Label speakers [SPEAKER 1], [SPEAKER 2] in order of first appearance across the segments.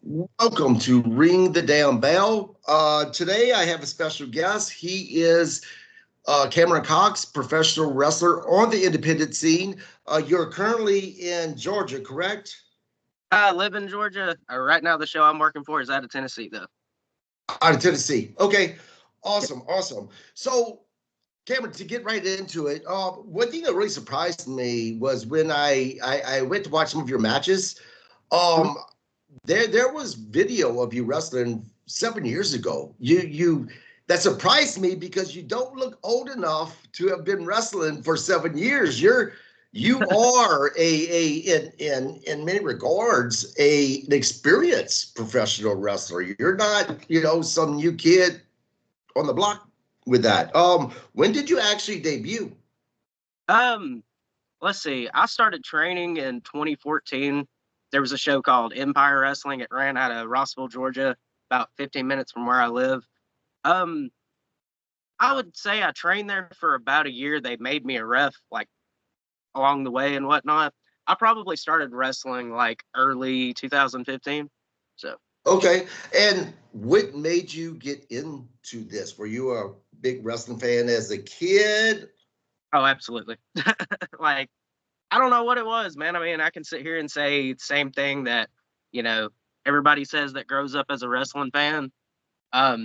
[SPEAKER 1] Welcome to Ring the Damn Bell. Today I have a special guest. He is Cameron Cox, professional wrestler on the independent scene. You're currently in Georgia, correct?
[SPEAKER 2] I live in Georgia. Right now, the show I'm working for is out of Tennessee, though.
[SPEAKER 1] Out of Tennessee. Okay, awesome. So, Cameron, to get right into it, one thing that really surprised me was when I went to watch some of your matches. Um, there was video of you wrestling 7 years ago. You that surprised me because you don't look old enough to have been wrestling for 7 years. You are in many regards an experienced professional wrestler. You're not, some new kid on the block with that. When did you actually debut?
[SPEAKER 2] Um, let's see. I started training in 2014. There was a show called Empire Wrestling. It ran out of Rossville, Georgia, about 15 minutes from where I live. Um, I would say I trained there for about a year. They made me a ref like along the way and whatnot. I probably started wrestling like early 2015. So,
[SPEAKER 1] Okay. And what made you get into this? Were you a big wrestling fan as a kid?
[SPEAKER 2] oh, absolutely. Like, I don't know what it was, man. I mean, I can sit here and say the same thing that, you know, everybody says that grows up as a wrestling fan. I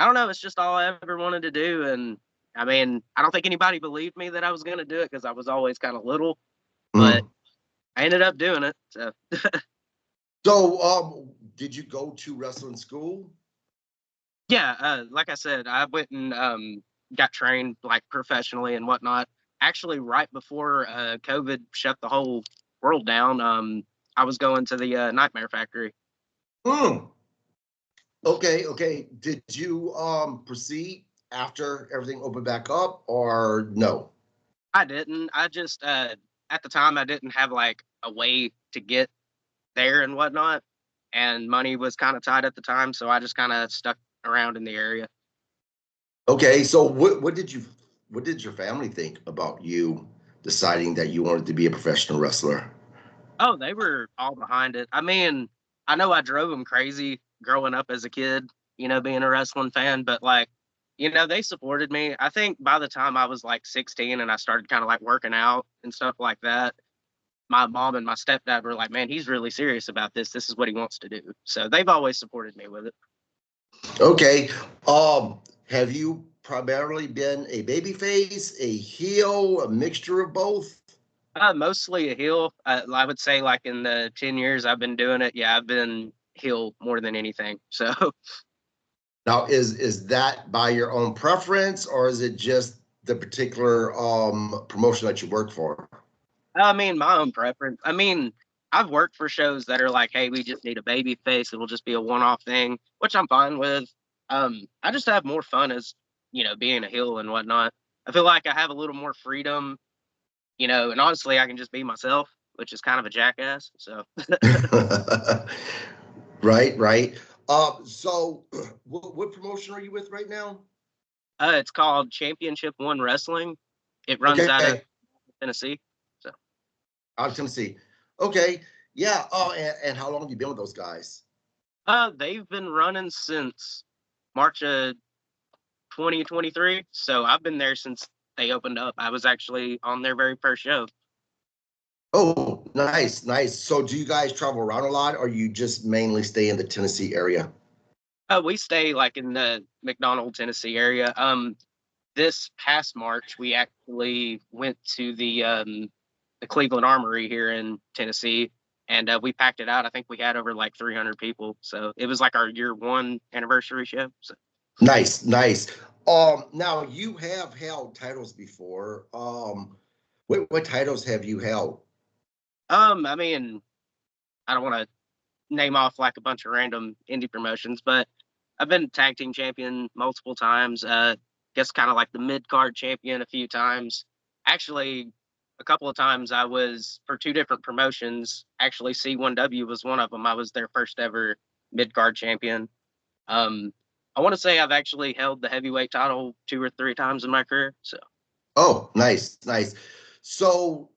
[SPEAKER 2] don't know. It's just all I ever wanted to do. And I mean, I don't think anybody believed me that I was going to do it because I was always kind of little, but
[SPEAKER 1] Mm.
[SPEAKER 2] I ended up doing it. So,
[SPEAKER 1] So, did you go to wrestling school?
[SPEAKER 2] yeah, like I said, I went and got trained like professionally and whatnot. Actually, right before COVID shut the whole world down, I was going to the Nightmare Factory.
[SPEAKER 1] Mm. Okay. Did you proceed after everything opened back up or no?
[SPEAKER 2] I didn't. I just at the time I didn't have like a way to get there and whatnot, and money was kind of tight at the time, so I just kind of stuck around in the area.
[SPEAKER 1] Okay, so what did your family think about you deciding that you wanted to be a professional wrestler?
[SPEAKER 2] Oh, they were all behind it. I mean, I know I drove them crazy growing up as a kid, being a wrestling fan, but like, they supported me. I think by the time I was like 16 and I started kind of like working out and stuff like that, my mom and my stepdad were like, man, he's really serious about this. This is what he wants to do. So they've always supported me with it.
[SPEAKER 1] Okay, have you primarily been a baby face, a heel, a mixture of both?
[SPEAKER 2] Mostly a heel. I would say like in the 10 years I've been doing it, yeah, I've been heel more than anything. So,
[SPEAKER 1] Now, is that by your own preference, or is it just the particular promotion that you work for?
[SPEAKER 2] I mean, my own preference. I mean, I've worked for shows that are like, hey, we just need a baby face. It'll just be a one-off thing, which I'm fine with. I just have more fun as, being a heel and whatnot. I feel like I have a little more freedom, and honestly, I can just be myself, which is kind of a jackass. So,
[SPEAKER 1] Right. So what promotion are you with right now?
[SPEAKER 2] it's called Championship One Wrestling. It runs out of
[SPEAKER 1] Okay,
[SPEAKER 2] Tennessee. So,
[SPEAKER 1] out of Tennessee. Okay, yeah. Oh, and how long have you been with those guys?
[SPEAKER 2] they've been running since March of 2023. So I've been there since they opened up. I was actually on their very first show.
[SPEAKER 1] Oh, nice. So do you guys travel around a lot, or you just mainly stay in the Tennessee area?
[SPEAKER 2] We stay like in the McDonald, Tennessee area. This past March, we actually went to the Cleveland Armory here in Tennessee, and we packed it out. I think we had over like 300 people, so it was like our year one anniversary show. So,
[SPEAKER 1] Nice. Now you have held titles before. What titles have you held?
[SPEAKER 2] I mean, I don't want to name off like a bunch of random indie promotions, but I've been tag team champion multiple times. Guess kind of like the mid card champion a few times. Actually, a couple of times I was for two different promotions. Actually, C1W was one of them. I was their first ever mid card champion. Um, I want to say I've actually held the heavyweight title two or three times in my career. So,
[SPEAKER 1] Oh, nice. So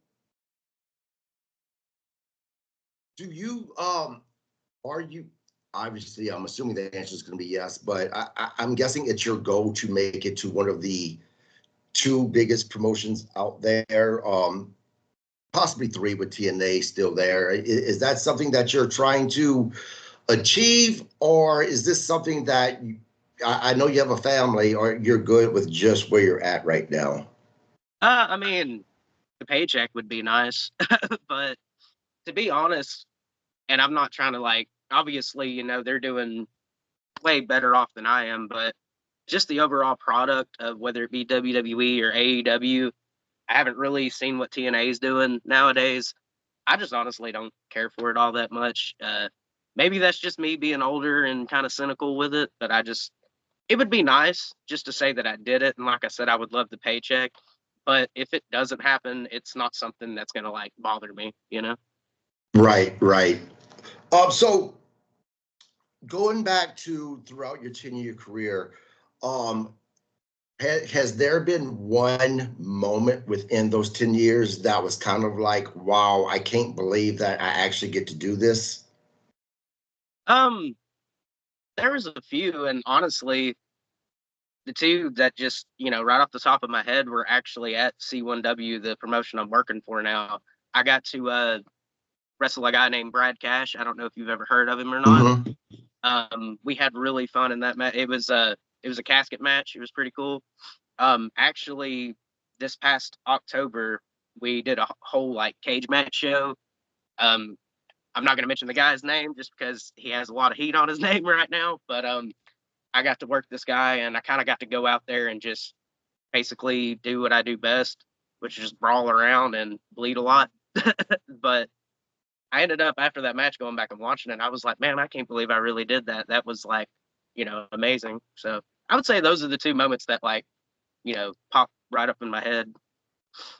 [SPEAKER 1] do you are you obviously, I'm assuming the answer is going to be yes, but I'm guessing it's your goal to make it to one of the two biggest promotions out there, possibly three with TNA still there. Is that something that you're trying to achieve, or is this something that I know you have a family, or you're good with just where you're at right now?
[SPEAKER 2] I mean, the paycheck would be nice, but to be honest, and I'm not trying to like, obviously, they're doing way better off than I am, but just the overall product of whether it be WWE or AEW, I haven't really seen what TNA is doing nowadays. I just honestly don't care for it all that much. Maybe that's just me being older and kind of cynical with it, but it would be nice just to say that I did it. And like I said, I would love the paycheck. But if it doesn't happen, it's not something that's going to like bother me.
[SPEAKER 1] Right, right. So going back to throughout your 10-year career, um, has there been one moment within those 10 years that was kind of like, wow, I can't believe that I actually get to do this?
[SPEAKER 2] Um, there was a few, and honestly, the two that just, right off the top of my head were actually at C1W, the promotion I'm working for now. I got to wrestle a guy named Brad Cash. I don't know if you've ever heard of him or not.
[SPEAKER 1] Mm-hmm.
[SPEAKER 2] We had really fun in that match. It was a casket match. It was pretty cool. Actually, this past October, we did a whole like cage match show. Um, I'm not gonna mention the guy's name just because he has a lot of heat on his name right now. But I got to work this guy, and I kind of got to go out there and just basically do what I do best, which is just brawl around and bleed a lot. But I ended up after that match going back and watching it. I was like, man, I can't believe I really did that. That was like, amazing. So I would say those are the two moments that like, pop right up in my head.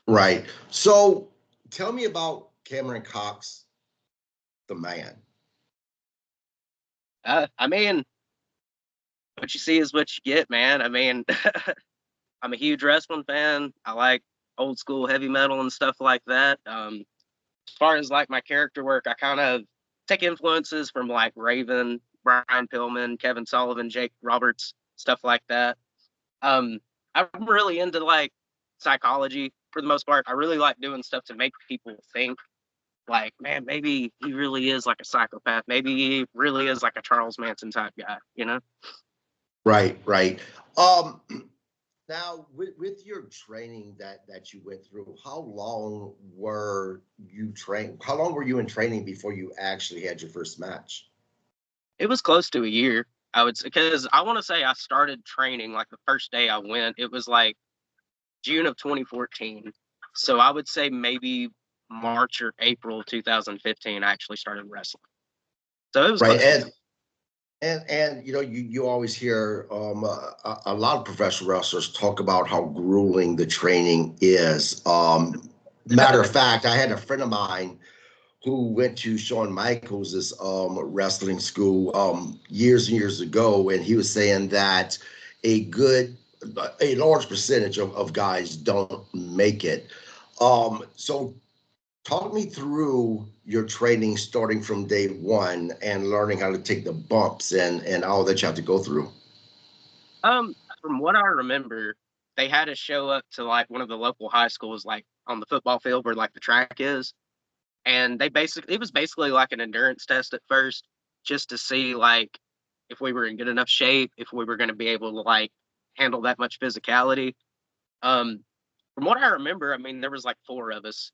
[SPEAKER 1] Right. So tell me about Cameron Cox, the man.
[SPEAKER 2] I mean, what you see is what you get, man. I mean, I'm a huge wrestling fan. I like old school heavy metal and stuff like that. As far as like my character work, I kind of take influences from like Raven, Brian Pillman, Kevin Sullivan, Jake Roberts, stuff like that. I'm really into like psychology for the most part. I really like doing stuff to make people think like, man, maybe he really is like a psychopath. Maybe he really is like a Charles Manson type guy.
[SPEAKER 1] Right, right. Um, Now, with your training that you went through, how long were you trained? How long were you in training before you actually had your first match?
[SPEAKER 2] It was close to a year. I would say because I want to say I started training like the first day I went. It was like June of 2014. So I would say maybe March or April 2015 I actually started wrestling. So it was
[SPEAKER 1] Right,
[SPEAKER 2] close to
[SPEAKER 1] and you always hear a lot of professional wrestlers talk about how grueling the training is. Matter of fact, I had a friend of mine who went to Shawn Michaels' wrestling school years and years ago, and he was saying that a good, a large percentage of guys don't make it. So talk me through your training starting from day one and learning how to take the bumps and all that you have to go through.
[SPEAKER 2] from what I remember, they had us show up to like one of the local high schools, like on the football field where like the track is. And it was basically like an endurance test at first, just to see like if we were in good enough shape, if we were going to be able to like handle that much physicality. Um, from what I remember, I mean, there was like four of us,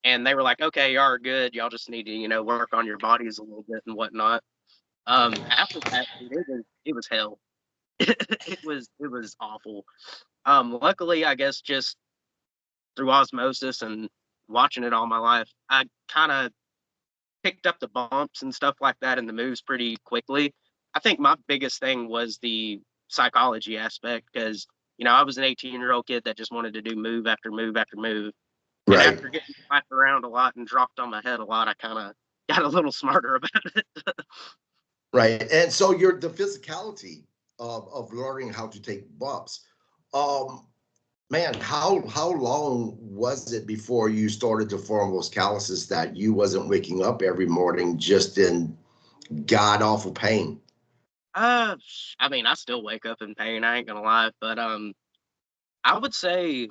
[SPEAKER 2] and they were like, "Okay, y'all are good. Y'all just need to, work on your bodies a little bit and whatnot." After that, dude, it was hell. It was awful. Luckily, I guess just through osmosis and watching it all my life, I kind of picked up the bumps and stuff like that and the moves pretty quickly. I think my biggest thing was the psychology aspect because, I was an 18-year-old kid that just wanted to do move after move after move. And
[SPEAKER 1] Right,
[SPEAKER 2] after getting slapped around a lot and dropped on my head a lot, I kind of got a little smarter about it.
[SPEAKER 1] right. And so you're the physicality of learning how to take bumps. Um, Man, how long was it before you started to form those calluses that you wasn't waking up every morning just in god awful pain?
[SPEAKER 2] I mean, I still wake up in pain. I ain't gonna lie, but I would say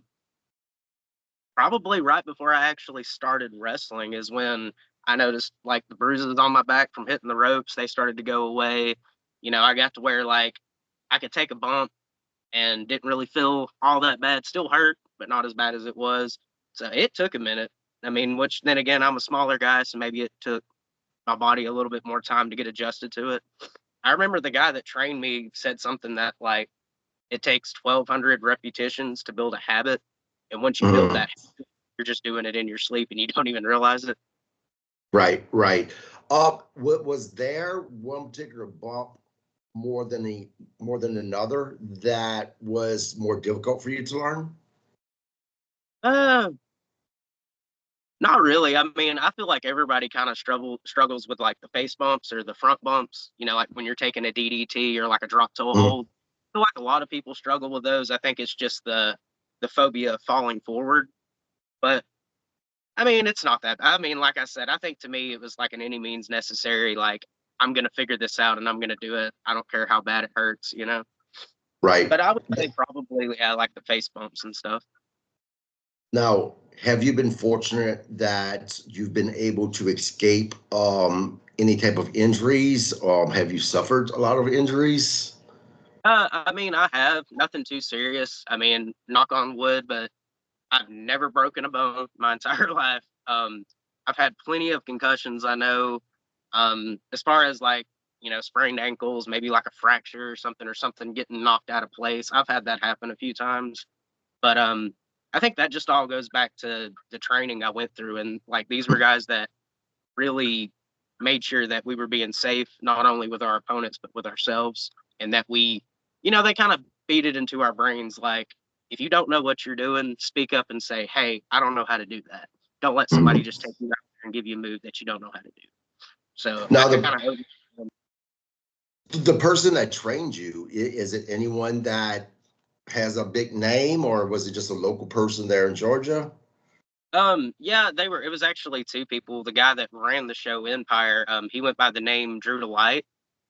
[SPEAKER 2] probably right before I actually started wrestling is when I noticed like the bruises on my back from hitting the ropes. They started to go away. I got to where like I could take a bump and didn't really feel all that bad. Still hurt, but not as bad as it was. So it took a minute. I mean, which then again, I'm a smaller guy, so maybe it took my body a little bit more time to get adjusted to it. I remember the guy that trained me said something that like it takes 1,200 repetitions to build a habit, and once you build
[SPEAKER 1] Mm.
[SPEAKER 2] that, you're just doing it in your sleep and you don't even realize it.
[SPEAKER 1] Right, right. What was there one particular bump more than another that was more difficult for you to learn?
[SPEAKER 2] Uh, Not really. I mean, I feel like everybody kind of struggles with like the face bumps or the front bumps. Like when you're taking a DDT or like a drop toe
[SPEAKER 1] Mm.
[SPEAKER 2] hold. I feel like a lot of people struggle with those. I think it's just the phobia of falling forward. But I mean, it's not that. I mean, like I said, I think to me it was like an any means necessary. Like I'm gonna figure this out and I'm gonna do it. I don't care how bad it hurts.
[SPEAKER 1] Right.
[SPEAKER 2] But I would say probably yeah, like the face bumps and stuff.
[SPEAKER 1] Now, have you been fortunate that you've been able to escape any type of injuries? Have you suffered a lot of injuries?
[SPEAKER 2] I mean, I have nothing too serious. I mean, knock on wood, but I've never broken a bone my entire life. I've had plenty of concussions. I know. As far as like sprained ankles, maybe like a fracture or something getting knocked out of place. I've had that happen a few times, but I think that just all goes back to the training I went through, and like these were guys that really made sure that we were being safe, not only with our opponents but with ourselves, and that they kind of beat it into our brains like if you don't know what you're doing, speak up and say, "Hey, I don't know how to do that." Don't let somebody
[SPEAKER 1] Mhm.
[SPEAKER 2] just take you out there and give you a move that you don't know how to do. So
[SPEAKER 1] Now,
[SPEAKER 2] I kind of
[SPEAKER 1] the person that trained you, is it anyone that has a big name, or was it just a local person there in Georgia?
[SPEAKER 2] yeah, it was actually two people. The guy that ran the show Empire, he went by the name Drew Delight.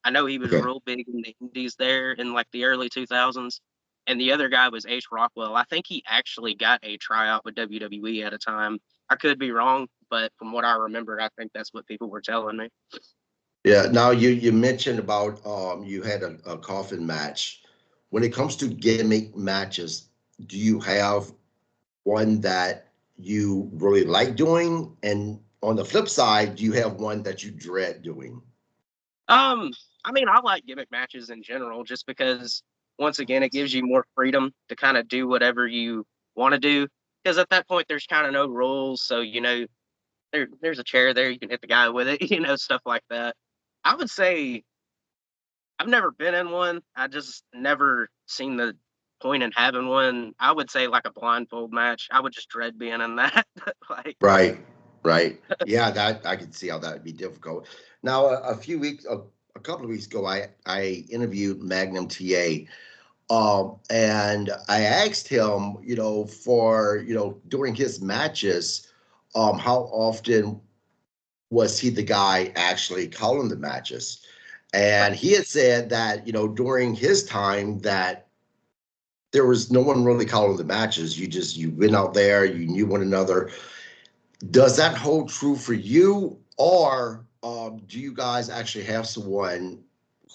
[SPEAKER 2] I know he was
[SPEAKER 1] Okay.
[SPEAKER 2] real big in the indies there in like the early 2000s. And the other guy was Ace Rockwell. I think he actually got a tryout with WWE at a time. I could be wrong, but from what I remember, I think that's what people were telling me.
[SPEAKER 1] Yeah. Now you mentioned about you had a coffin match. When it comes to gimmick matches, do you have one that you really like doing? And on the flip side, do you have one that you dread doing?
[SPEAKER 2] Um, I mean, I like gimmick matches in general just because once again it gives you more freedom to kind of do whatever you want to do. Because at that point there's kind of no rules. So, there's a chair there, you can hit the guy with it, stuff like that. I would say I've never been in one. I just never seen the point in having one. I would say like a blindfold match. I would just dread being in that. like
[SPEAKER 1] Right, right. Yeah, that I could see how that would be difficult. Now, a couple of weeks ago, I interviewed Magnum TA, and I asked him, for during his matches, how often was he the guy actually calling the matches? And he had said that during his time that there was no one really calling the matches. You went out there, you knew one another. Does that hold true for you, or do you guys actually have someone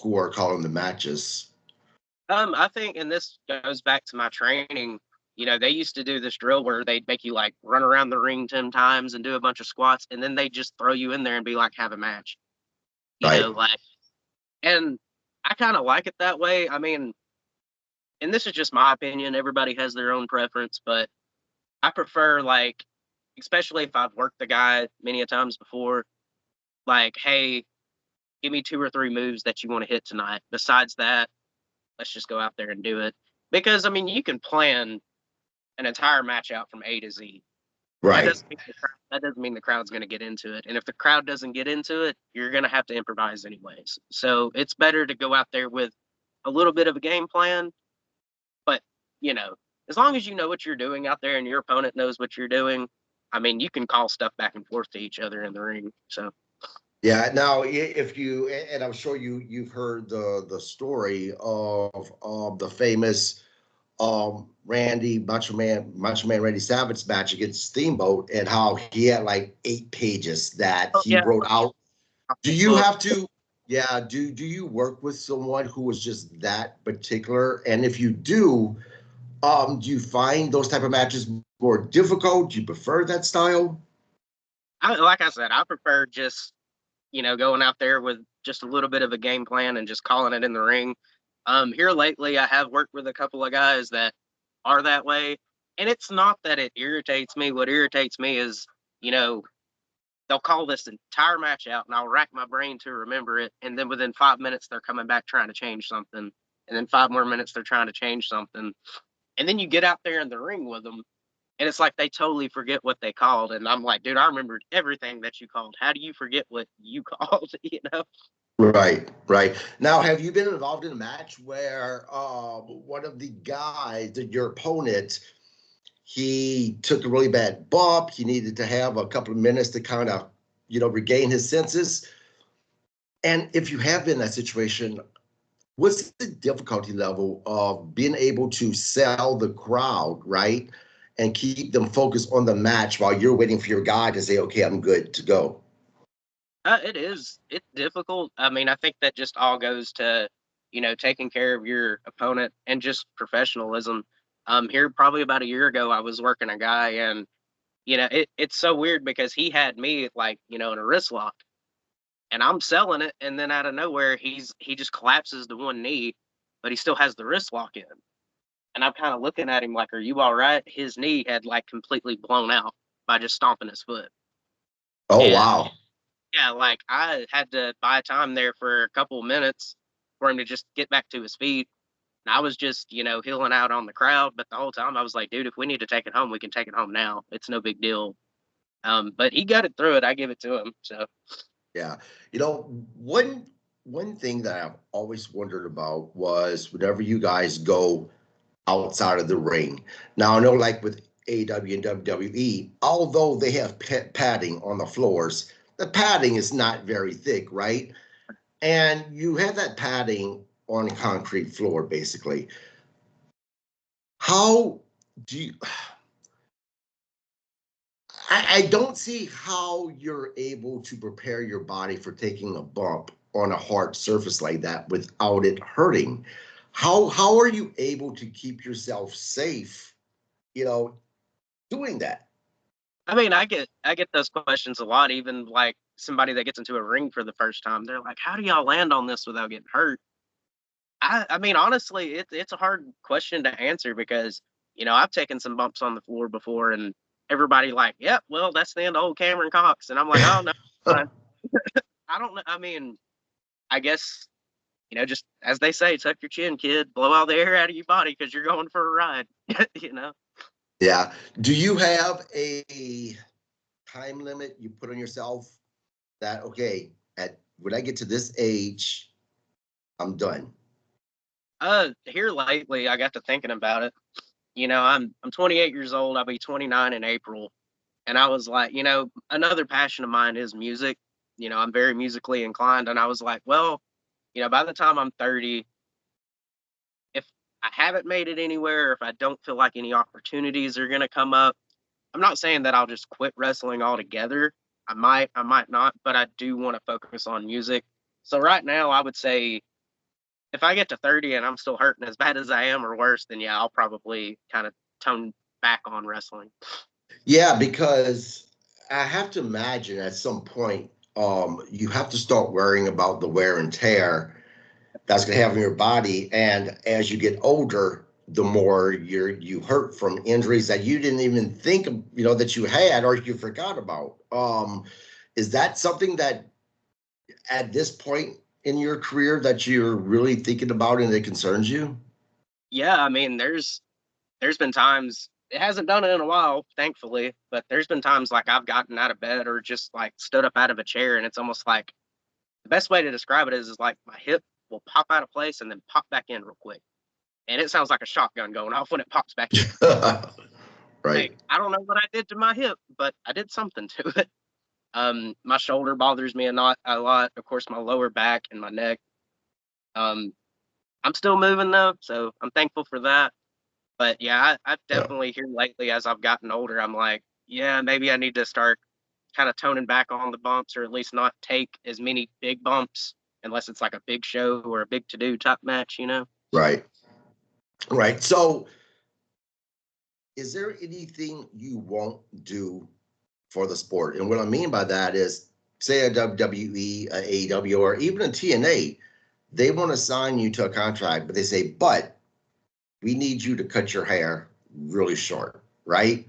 [SPEAKER 1] who are calling the matches?
[SPEAKER 2] I think, and this goes back to my training. They used to do this drill where they'd make you like run around the ring 10 times and do a bunch of squats, and then they just throw you in there and be like, have a match.
[SPEAKER 1] Right.
[SPEAKER 2] Like, and I kind of like it that way. I mean, and this is just my opinion. Everybody has their own preference, but I prefer like, especially if I've worked the guy many a times before, like, hey, give me two or three moves that you want to hit tonight. Besides that, let's just go out there and do it. Because I mean, you can plan an entire match out from A to Z. That
[SPEAKER 1] Right.
[SPEAKER 2] doesn't mean that doesn't mean the crowd's going to get into it. And if the crowd doesn't get into it, you're going to have to improvise anyways. So it's better to go out there with a little bit of a game plan, but you know, as long as you know what you're doing out there and your opponent knows what you're doing, I mean, you can call stuff back and forth to each other in the ring. So
[SPEAKER 1] Yeah. Now, if you, and I'm sure you've heard the story of the famous Macho Man Randy Savage match against Steamboat, and how he had like 8 pages that
[SPEAKER 2] Oh
[SPEAKER 1] he
[SPEAKER 2] yeah,
[SPEAKER 1] wrote out. Do you
[SPEAKER 2] book.
[SPEAKER 1] have to? Yeah. Do you work with someone who is just that particular? And if you do you find those type of matches more difficult? Do you prefer that style?
[SPEAKER 2] Like I said, I prefer just going out there with just a little bit of a game plan and just calling it in the ring. Here lately, I have worked with a couple of guys that are that way, and it's not that it irritates me. What irritates me is, you know, they'll call this entire match out, and I'll rack my brain to remember it, and then within 5 minutes they're coming back trying to change something, and then 5 more minutes they're trying to change something, and then you get out there in the ring with them, and it's like they totally forget what they called. And I'm like, dude, I remembered everything that you called. How do you forget what you called?
[SPEAKER 1] Right, right. Now, have you been involved in a match where one of the guys, your opponent, he took a really bad bump. He needed to have a couple of minutes to kind of, regain his senses. And if you have been in that situation, what's the difficulty level of being able to sell the crowd, right? And keep them focused on the match while you're waiting for your guy to say, okay, I'm good to go.
[SPEAKER 2] It is. It's difficult. I mean, I think that just all goes to, taking care of your opponent and just professionalism. Here probably about a year ago, I was working a guy, and it's so weird because he had me like, in a wrist lock, and I'm selling it, and then out of nowhere, he just collapses to one knee, but he still has the wrist lock in. And I'm kind of looking at him like, "Are you all right?" His knee had like completely blown out by just stomping his foot.
[SPEAKER 1] Oh,
[SPEAKER 2] And
[SPEAKER 1] wow.
[SPEAKER 2] yeah, like I had to buy time there for a couple of minutes for him to just get back to his feet. And I was just, healing out on the crowd. But the whole time I was like, dude, if we need to take it home, we can take it home now. It's no big deal. But he got it through it. I give it to him. So
[SPEAKER 1] Yeah. One thing that I've always wondered about was whenever you guys go outside of the ring. Now I know like with AW and WWE, although they have padding on the floors, the padding is not very thick, right? And you have that padding on a concrete floor, basically. How do you? I don't see how you're able to prepare your body for taking a bump on a hard surface like that without it hurting. How are you able to keep yourself safe, you know, doing that?
[SPEAKER 2] I mean, I get those questions a lot. Even like somebody that gets into a ring for the first time, they're like, "How do y'all land on this without getting hurt?" I mean, honestly, it's a hard question to answer because I've taken some bumps on the floor before, and everybody like, "Yep, well, that's the end of old Cameron Cox," and I'm like, "Oh no, fine." I don't know. I mean, I guess just as they say, tuck your chin, kid, blow all the air out of your body because you're going for a ride. you know.
[SPEAKER 1] Yeah. Do you have a time limit you put on yourself that okay, at when I get to this age, I'm done?
[SPEAKER 2] Here lately, I got to thinking about it. I'm 28 years old. I'll be 29 in April. And I was like, another passion of mine is music. I'm very musically inclined. And I was like, well, by the time I'm 30, if I haven't made it anywhere, if I don't feel like any opportunities are going to come up, I'm not saying that I'll just quit wrestling altogether. I might not, but I do want to focus on music. So right now, I would say if I get to 30 and I'm still hurting as bad as I am or worse, then yeah, I'll probably kind of tone back on wrestling.
[SPEAKER 1] Yeah, because I have to imagine at some point, you have to start worrying about the wear and tear that's going to have on your body. And as you get older, the more you hurt from injuries that you didn't even think of, that you had or you forgot about. Is that something that at this point in your career that you're really thinking about and it concerns you?
[SPEAKER 2] Yeah, I mean, there's been times it hasn't done it in a while, thankfully, but there's been times like I've gotten out of bed or just like stood up out of a chair, and it's almost like the best way to describe it is like my hip will pop out of place and then pop back in real quick, and it sounds like a shotgun going off when it pops back in.
[SPEAKER 1] Right.
[SPEAKER 2] Like I don't know what I did to my hip, but I did something to it. My shoulder bothers me a lot. Of course, my lower back and my neck. Um, I'm still moving though, so I'm thankful for that. But yeah, I've
[SPEAKER 1] Yeah.
[SPEAKER 2] definitely here lately as I've gotten older, I'm like, yeah, maybe I need to start kind of toning back on the bumps, or at least not take as many big bumps unless it's like a big show or a big to-do type match, you know?
[SPEAKER 1] Right. Right. So is there anything you won't do for the sport? And what I mean by that is, say a WWE, a AEW, or even a TNA, they want to sign you to a contract, but they say, but we need you to cut your hair really short, right?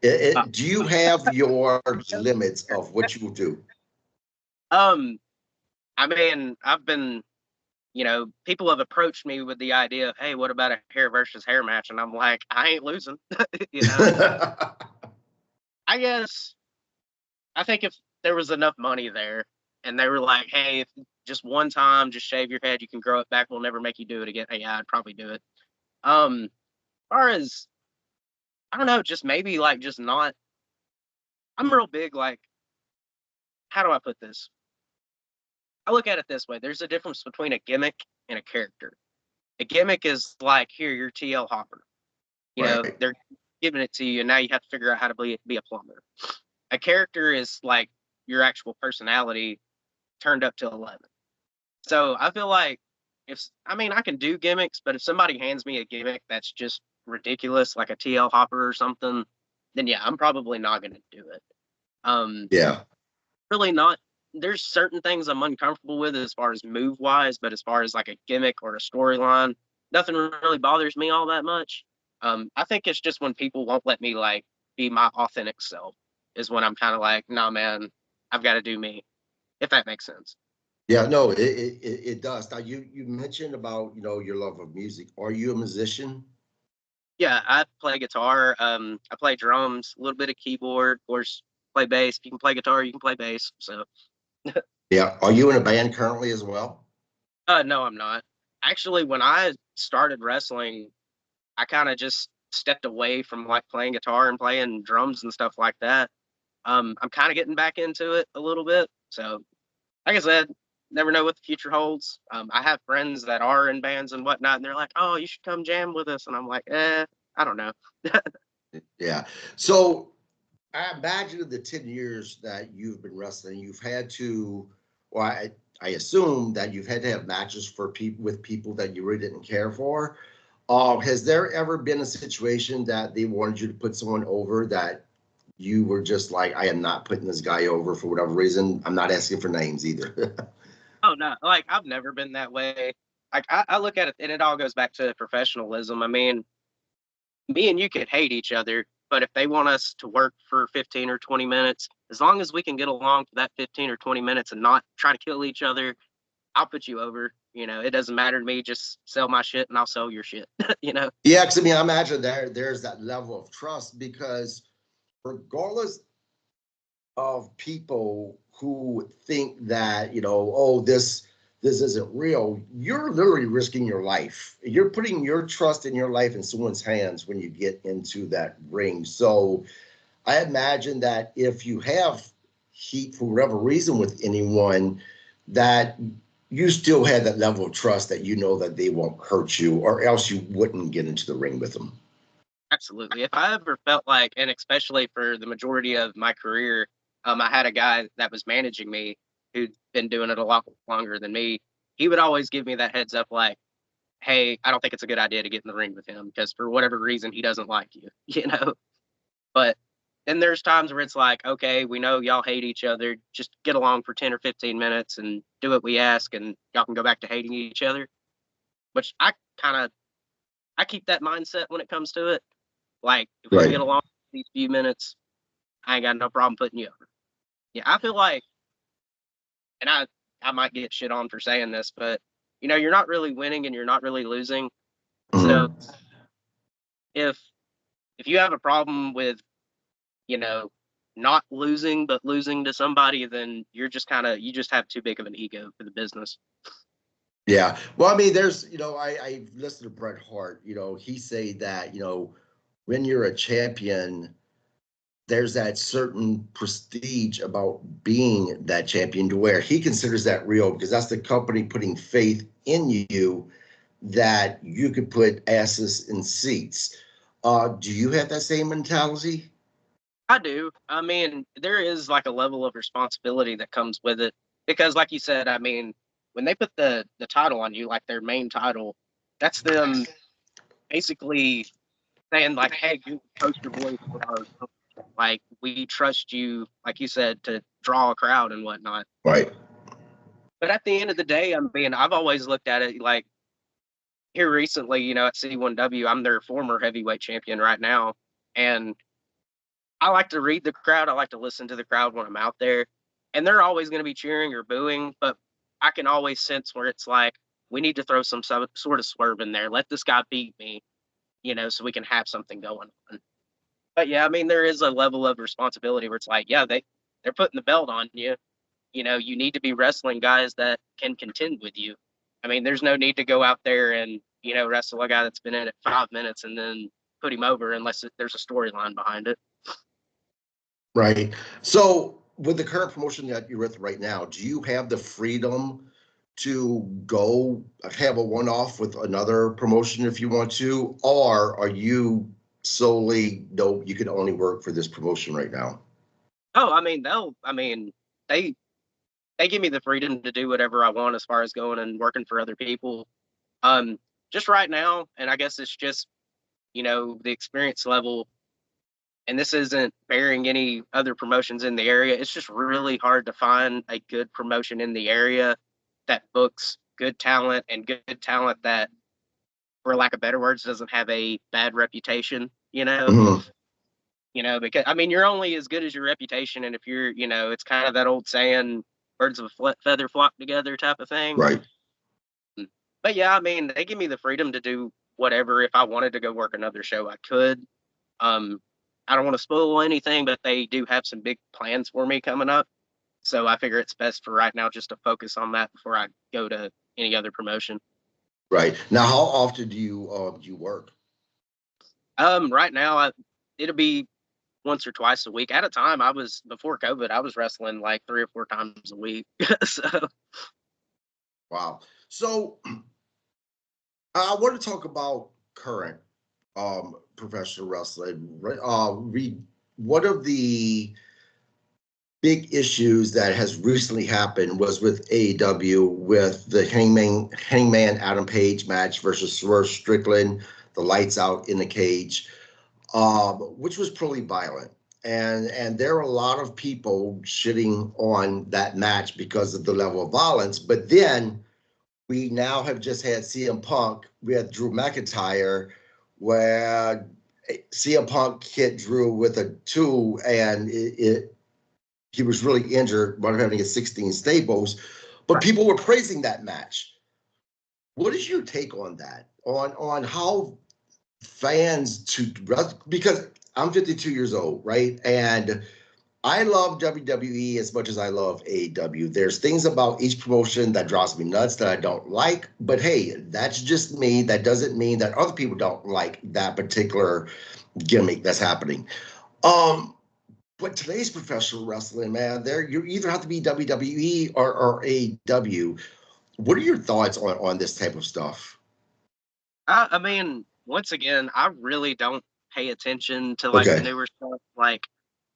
[SPEAKER 2] Uh,
[SPEAKER 1] Do you have your limits of what you will do?
[SPEAKER 2] um, I mean, I've been, people have approached me with the idea of, hey, what about a hair versus hair match? And I'm like, I ain't losing, you know? I guess I think if there was enough money there and they were like, hey, if just one time, just shave your head, you can grow it back. We'll never make you do it again. Yeah, I'd probably do it. As far as I don't know, just maybe like just not. I'm real big. Like, how do I put this? I look at it this way: there's a difference between a gimmick and a character. A gimmick is like, here, you're TL Hopper.
[SPEAKER 1] Right.
[SPEAKER 2] They're giving it to you, and now you have to figure out how to be a plumber. A character is like your actual personality turned up to 11. So I feel like I can do gimmicks, but if somebody hands me a gimmick that's just ridiculous, like a TL Hopper or something, then yeah, I'm probably not going to do it. Um,
[SPEAKER 1] Yeah.
[SPEAKER 2] Really not. There's certain things I'm uncomfortable with as far as move wise, but as far as like a gimmick or a storyline, nothing really bothers me all that much. I think it's just when people won't let me like be my authentic self is when I'm kind of like, nah, man, I've got to do me, if that makes sense.
[SPEAKER 1] Yeah, no, it does. Now you mentioned about, your love of music. Are you a musician?
[SPEAKER 2] Yeah, I play guitar. I play drums, a little bit of keyboard, of course, play bass. If you can play guitar, you can play bass. So,
[SPEAKER 1] Yeah. Are you in a band currently as well?
[SPEAKER 2] no, I'm not. Actually, when I started wrestling, I kind of just stepped away from like playing guitar and playing drums and stuff like that. I'm kind of getting back into it a little bit. So, like I said, never know what the future holds. I have friends that are in bands and whatnot, and they're like, "Oh, you should come jam with us," and I'm like, I don't know.
[SPEAKER 1] Yeah. So I imagine the 10 years that you've been wrestling, you've had to, well, I assume that you've had to have matches for people with people that you really didn't care for. Has there ever been a situation that they wanted you to put someone over that you were just like, I am not putting this guy over for whatever reason? I'm not asking for names either.
[SPEAKER 2] Oh no, like I've never been that way. Like I look at it, and it all goes back to professionalism. I mean, me and you could hate each other, but if they want us to work for 15 or 20 minutes, as long as we can get along for that 15 or 20 minutes and not try to kill each other, I'll put you over. It doesn't matter to me. Just sell my shit and I'll sell your shit. you know?
[SPEAKER 1] Yeah, because I mean, I imagine there's that level of trust because regardless of people who think that, oh, this isn't real, you're literally risking your life. You're putting your trust in your life in someone's hands when you get into that ring. So I imagine that if you have heat for whatever reason with anyone, that you still have that level of trust that you know that they won't hurt you, or else you wouldn't get into the ring with them.
[SPEAKER 2] Absolutely. If I ever felt like, and especially for the majority of my career, I had a guy that was managing me who'd been doing it a lot longer than me. He would always give me that heads up, like, "Hey, I don't think it's a good idea to get in the ring with him because for whatever reason he doesn't like you." You know. But then there's times where it's like, okay, we know y'all hate each other. Just get along for 10 or 15 minutes and do what we ask, and y'all can go back to hating each other. Which I keep that mindset when it comes to it. Like, if we can
[SPEAKER 1] Right.
[SPEAKER 2] get along these few minutes, I ain't got no problem putting you over. Yeah, I feel like, and I might get shit on for saying this, but you're not really winning and you're not really losing. So
[SPEAKER 1] Mhm.
[SPEAKER 2] if if you have a problem with, you know, not losing but losing to somebody, then you just have too big of an ego for the business.
[SPEAKER 1] Yeah. Well, I mean, there's, I listened to Bret Hart, he say that, when you're a champion, there's that certain prestige about being that champion to where he considers that real because that's the company putting faith in you that you could put asses in seats. Do you have that same mentality?
[SPEAKER 2] I do. I mean, there is like a level of responsibility that comes with it because, like you said, I mean, when they put the title on you, like their main title, that's them basically saying like, "Hey, you're the poster boy for our company. Like we trust you, like you said, to draw a crowd and whatnot."
[SPEAKER 1] Right.
[SPEAKER 2] But at the end of the day, I mean, I've always looked at it like here recently, at C1W, I'm their former heavyweight champion right now, and I like to read the crowd. I like to listen to the crowd when I'm out there, and they're always going to be cheering or booing, but I can always sense where it's like we need to throw some sort of swerve in there. Let this guy beat me, so we can have something going on. But yeah, I mean, there is a level of responsibility where it's like, yeah, they're putting the belt on you. You need to be wrestling guys that can contend with you. I mean, there's no need to go out there and wrestle a guy that's been in it 5 minutes and then put him over unless there's a storyline behind it.
[SPEAKER 1] Right. So, with the current promotion that you're with right now, do you have the freedom to go have a one-off with another promotion if you want to, or are you solely no? You can only work for this promotion right now.
[SPEAKER 2] Oh, I mean, they they give me the freedom to do whatever I want as far as going and working for other people. Um, just right now, and I guess it's just the experience level. And this isn't bearing any other promotions in the area. It's just really hard to find a good promotion in the area that books good talent and good talent that, for lack of better words, doesn't have a bad reputation.
[SPEAKER 1] Mhm.
[SPEAKER 2] Because I mean, you're only as good as your reputation, and if you're, it's kind of that old saying, "Birds of a feather flock together" type of thing.
[SPEAKER 1] Right.
[SPEAKER 2] But yeah, I mean, they give me the freedom to do whatever. If I wanted to go work another show, I could. Um, I don't want to spoil anything, but they do have some big plans for me coming up. So I figure it's best for right now just to focus on that before I go to any other promotion.
[SPEAKER 1] Right. Now, how often do you work?
[SPEAKER 2] Right now, it'll be once or twice a week. At a time, before COVID, I was wrestling like 3 or 4 times a week. So
[SPEAKER 1] Wow. So, I want to talk about current professional wrestling. Right? One of the big issues that has recently happened was with AEW with the Hangman Adam Page match versus Swerve Strickland, the lights out in the cage, which was pretty violent. And there are a lot of people shitting on that match because of the level of violence. But then we now have just had CM Punk with Drew McIntyre, where CM Punk hit Drew with a 2, and he was really injured, wound up having a 16 staples. But
[SPEAKER 2] right.
[SPEAKER 1] people were praising that match. What is your take on that? On how fans to, because I'm 52 years old, right? And I love WWE as much as I love AEW. There's things about each promotion that drives me nuts that I don't like, but hey, that's just me. That doesn't mean that other people don't like that particular gimmick that's happening. Um, but today's professional wrestling, man, you either have to be WWE or AEW. What are your thoughts on this type of stuff?
[SPEAKER 2] I mean, once again, I really don't pay attention to like the
[SPEAKER 1] Okay,
[SPEAKER 2] newer stuff. Like,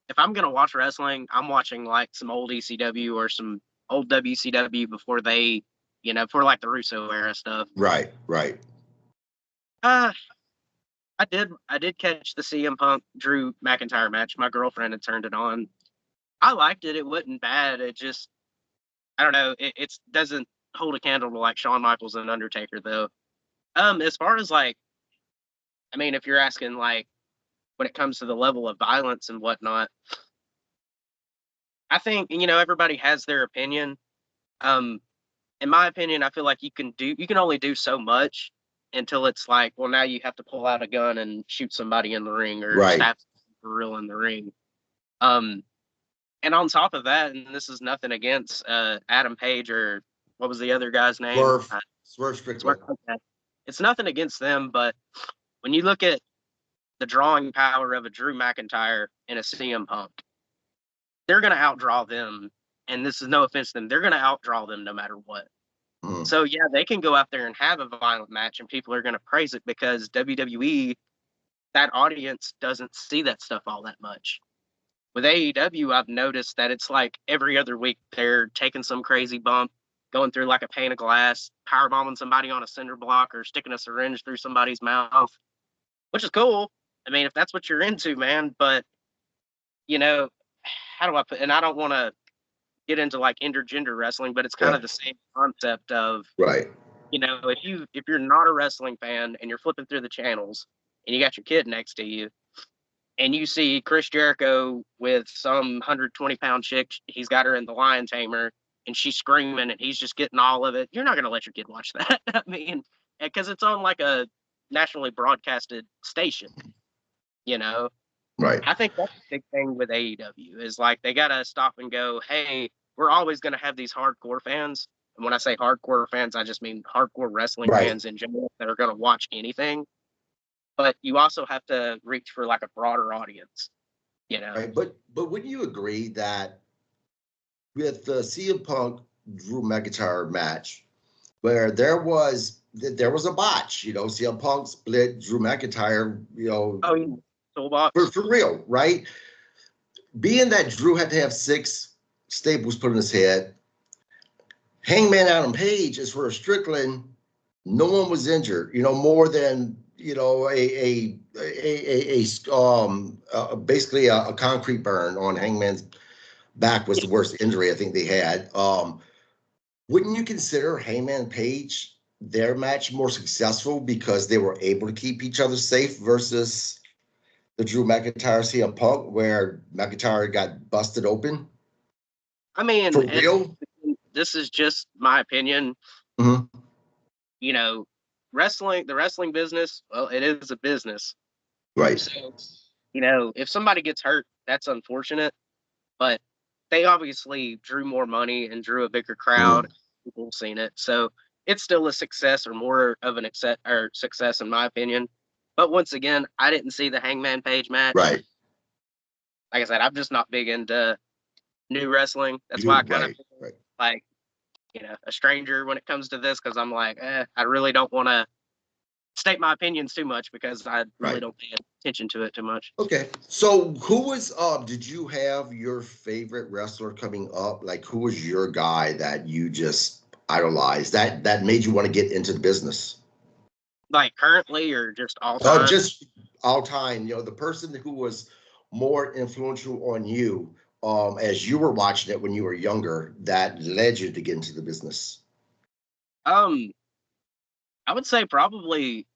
[SPEAKER 2] if I'm gonna watch wrestling, I'm watching like some old ECW or some old WCW before they, for like the Russo era stuff.
[SPEAKER 1] right, right.
[SPEAKER 2] Uh, I did catch the CM Punk Drew McIntyre match. My girlfriend had turned it on. I liked it. It wasn't bad. It just, I don't know. It doesn't hold a candle to like Shawn Michaels and Undertaker though. As far as like, I mean, if you're asking like when it comes to the level of violence and whatnot, I think everybody has their opinion. Um, in my opinion, I feel like you can only do so much until it's like, well, now you have to pull out a gun and shoot somebody in the ring or
[SPEAKER 1] Right.
[SPEAKER 2] stab for real in the ring. Um, and on top of that, and this is nothing against Adam Page or what was the other guy's name?
[SPEAKER 1] Swerve Strickland.
[SPEAKER 2] Okay. It's nothing against them, but when you look at the drawing power of a Drew McIntyre and a CM Punk, they're going to outdraw them. And this is no offense to them. They're going to outdraw them no matter what. So, yeah, they can go out there and have a violent match and people are going to praise it because WWE, that audience doesn't see that stuff all that much. With AEW, I've noticed that it's like every other week they're taking some crazy bump, going through like a pane of glass, powerbombing somebody on a cinder block or sticking a syringe through somebody's mouth, which is cool. I mean, if that's what you're into, man. But, you know, how do I put, and I don't want to get into like intergender wrestling, but it's kind of the same concept of, you know, if you're not a wrestling fan and you're flipping through the channels and you got your kid next to you and you see Chris Jericho with some 120-pound chick, he's got her in the lion tamer and she's screaming and he's just getting all of it, you're not going to let your kid watch that. I mean, because it's on like a nationally broadcasted station, you know?
[SPEAKER 1] Right.
[SPEAKER 2] I think that's the big thing with AEW is like they got to stop and go, hey, we're always going to have these hardcore fans. And when I say hardcore fans, I just mean hardcore wrestling fans in general that are going to watch anything. But you also have to reach for like a broader audience, you know?
[SPEAKER 1] Right. But wouldn't you agree that with the CM Punk Drew McIntyre match, where there was a botch, you know, CM Punk split Drew McIntyre, you know, for real, right? Being that Drew had to have 6 staples put in his head, Hangman Adam Page is for Strickland, no one was injured, you know, more than, you know, basically a concrete burn on Hangman's back was the worst injury I think they had. Wouldn't you consider Hangman Page their match more successful because they were able to keep each other safe versus the Drew McIntyre CM Punk where McIntyre got busted open?
[SPEAKER 2] I mean,
[SPEAKER 1] for real?
[SPEAKER 2] This is just my opinion.
[SPEAKER 1] Mm-hmm.
[SPEAKER 2] You know, the wrestling business, well, it is a business.
[SPEAKER 1] Right.
[SPEAKER 2] So, you know, if somebody gets hurt, that's unfortunate. But they obviously drew more money and drew a bigger crowd. People have seen it. So it's still a success or more of an success in my opinion. But once again, I didn't see the Hangman Page match.
[SPEAKER 1] Right.
[SPEAKER 2] Like I said, I'm just not big into new wrestling. That's why I kind of like, you know, a stranger when it comes to this because I'm like, I really don't want to state my opinions too much because I really don't pay attention to it too much.
[SPEAKER 1] Okay. So who was did you have your favorite wrestler coming up? Like who was your guy that you just idolized that made you want to get into the business?
[SPEAKER 2] Like currently or just all time?
[SPEAKER 1] Just all time. You know, the person who was more influential on you as you were watching it when you were younger that led you to get into the business.
[SPEAKER 2] I would say probably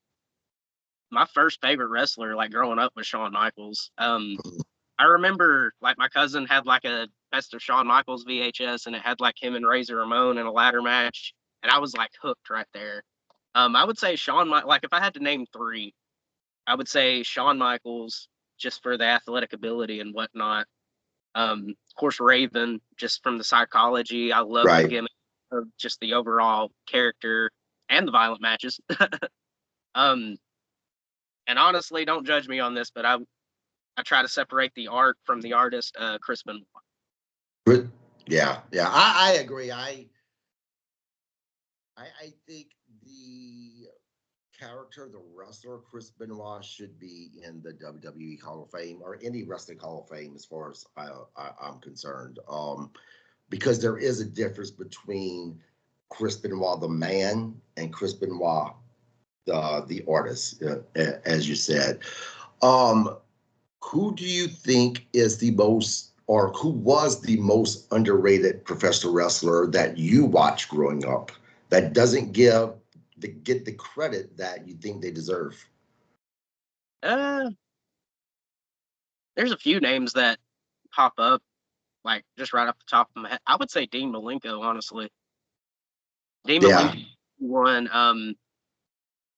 [SPEAKER 2] my first favorite wrestler, like growing up, was Shawn Michaels. I remember like my cousin had like a Best of Shawn Michaels VHS, and it had like him and Razor Ramon in a ladder match, and I was like hooked right there. I would say like if I had to name 3, I would say Shawn Michaels just for the athletic ability and whatnot. Of course, Raven just from the psychology. I love the gimmick of just the overall character and the violent matches. And honestly, don't judge me on this, but I try to separate the art from the artist, Chris Benoit.
[SPEAKER 1] Yeah. I agree. I think the character, the wrestler, Chris Benoit should be in the WWE Hall of Fame or any wrestling Hall of Fame as far as I'm concerned. Because there is a difference between Chris Benoit, the man, and Chris Benoit, the artist, as you said. Who do you think is the most, or who was the most underrated professional wrestler that you watched growing up that doesn't get the credit that you think they deserve?
[SPEAKER 2] There's a few names that pop up, like just right off the top of my head. I would say Dean Malenko, honestly. Dean Malenko won.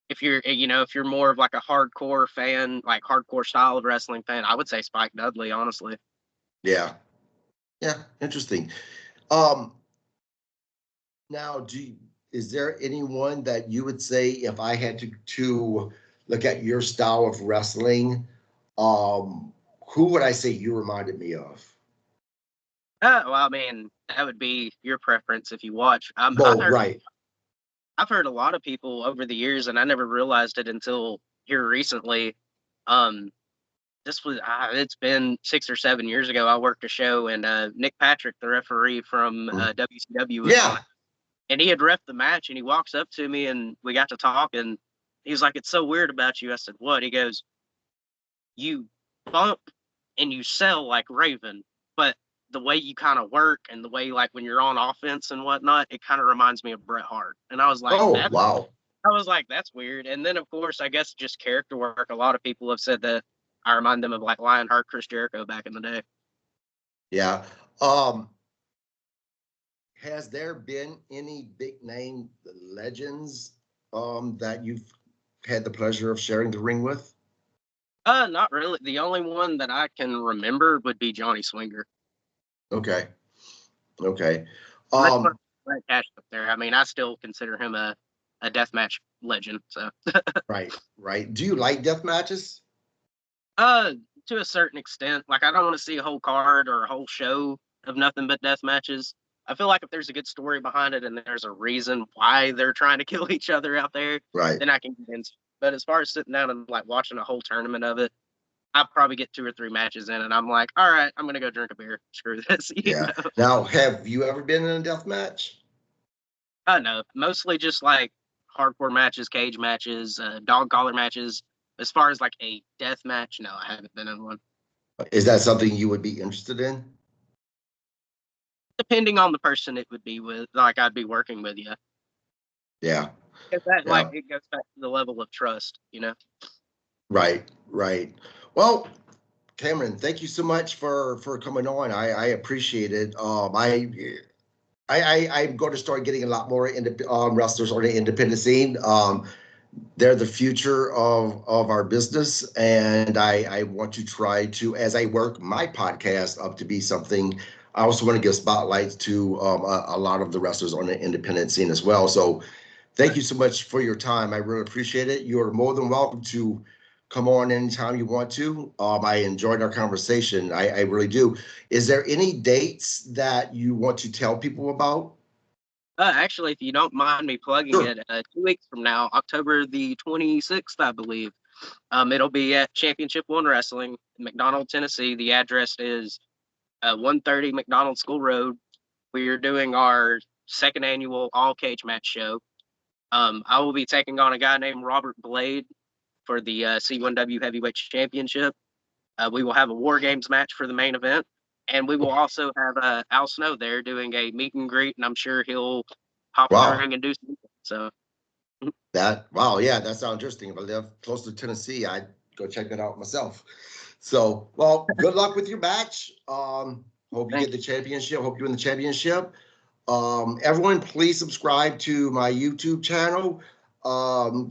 [SPEAKER 2] If you're more of like a hardcore fan, like hardcore style of wrestling fan, I would say Spike Dudley, honestly.
[SPEAKER 1] Yeah, interesting. Now, is there anyone that you would say, if I had to look at your style of wrestling, Who would I say you reminded me of?
[SPEAKER 2] Well, I mean, that would be your preference if you watch.
[SPEAKER 1] Oh, right.
[SPEAKER 2] I've heard a lot of people over the years, and I never realized it until here recently. Um, this was it's been 6 or 7 years ago. I worked a show, and Nick Patrick, the referee from WCW, was on
[SPEAKER 1] Yeah.
[SPEAKER 2] it, and he had ref the match, and he walks up to me, and we got to talk, and he was like, "It's so weird about you." I said, "What?" He goes, "You bump and you sell like Raven, but the way you kind of work and the way like when you're on offense and whatnot, it kind of reminds me of Bret Hart." And I was like,
[SPEAKER 1] Oh, wow.
[SPEAKER 2] that's weird. And then of course, I guess just character work. A lot of people have said that I remind them of like Lionheart, Chris Jericho back in the day.
[SPEAKER 1] Yeah. Has there been any big name legends that you've had the pleasure of sharing the ring with?
[SPEAKER 2] Not really. The only one that I can remember would be Johnny Swinger.
[SPEAKER 1] Okay. Okay.
[SPEAKER 2] Let's put Brett Cash up there. I mean, I still consider him a deathmatch legend. So
[SPEAKER 1] Right, right. Do you like death matches?
[SPEAKER 2] to a certain extent. Like I don't want to see a whole card or a whole show of nothing but death matches. I feel like if there's a good story behind it and there's a reason why they're trying to kill each other out there,
[SPEAKER 1] Right.
[SPEAKER 2] then I can get into it. But as far as sitting down and like watching a whole tournament of it, I probably get 2 or 3 matches in and I'm like, all right, I'm gonna go drink a beer. Screw this.
[SPEAKER 1] Yeah. Now, have you ever been in a death match?
[SPEAKER 2] No, mostly just like hardcore matches, cage matches, dog collar matches. As far as like a death match, no, I haven't been in one.
[SPEAKER 1] Is that something you would be interested in?
[SPEAKER 2] Depending on the person it would be with, like I'd be working with you.
[SPEAKER 1] Yeah.
[SPEAKER 2] Because that like
[SPEAKER 1] Yeah.
[SPEAKER 2] it goes back to the level of trust,
[SPEAKER 1] Right, right. Well, Cameron, thank you so much for coming on. I appreciate it. I'm going to start getting a lot more into wrestlers on the independent scene. They're the future of our business, and I want to try to, as I work my podcast up to be something. I also want to give spotlights to a lot of the wrestlers on the independent scene as well. So, thank you so much for your time. I really appreciate it. You're more than welcome to come on anytime you want to. I enjoyed our conversation. I really do. Is there any dates that you want to tell people about?
[SPEAKER 2] Actually, if you don't mind me plugging
[SPEAKER 1] Sure.
[SPEAKER 2] it, 2 weeks from now, October the 26th, I believe, it'll be at Championship One Wrestling in McDonald, Tennessee. The address is 130 McDonald School Road. We are doing our second annual all cage match show. I will be taking on a guy named Robert Blade for the C1W Heavyweight Championship. We will have a War Games match for the main event. And we will also have Al Snow there doing a meet and greet, and I'm sure he'll hop in the
[SPEAKER 1] Wow.
[SPEAKER 2] ring and do something. So
[SPEAKER 1] Wow, yeah, that sounds interesting. If I live close to Tennessee, I'd go check that out myself. So, well, good luck with your match. Hope you get the championship. Hope you win the championship. Everyone, please subscribe to my YouTube channel.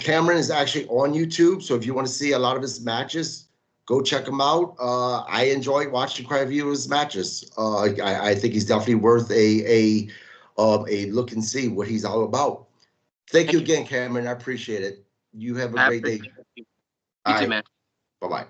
[SPEAKER 1] Cameron is actually on YouTube, so if you want to see a lot of his matches, go check him out. I enjoy watching quite a few of his matches. I think he's definitely worth a look and see what he's all about. Thank you again, Cameron. I appreciate it. You have a great day.
[SPEAKER 2] You
[SPEAKER 1] All
[SPEAKER 2] too,
[SPEAKER 1] right.
[SPEAKER 2] man.
[SPEAKER 1] Bye-bye.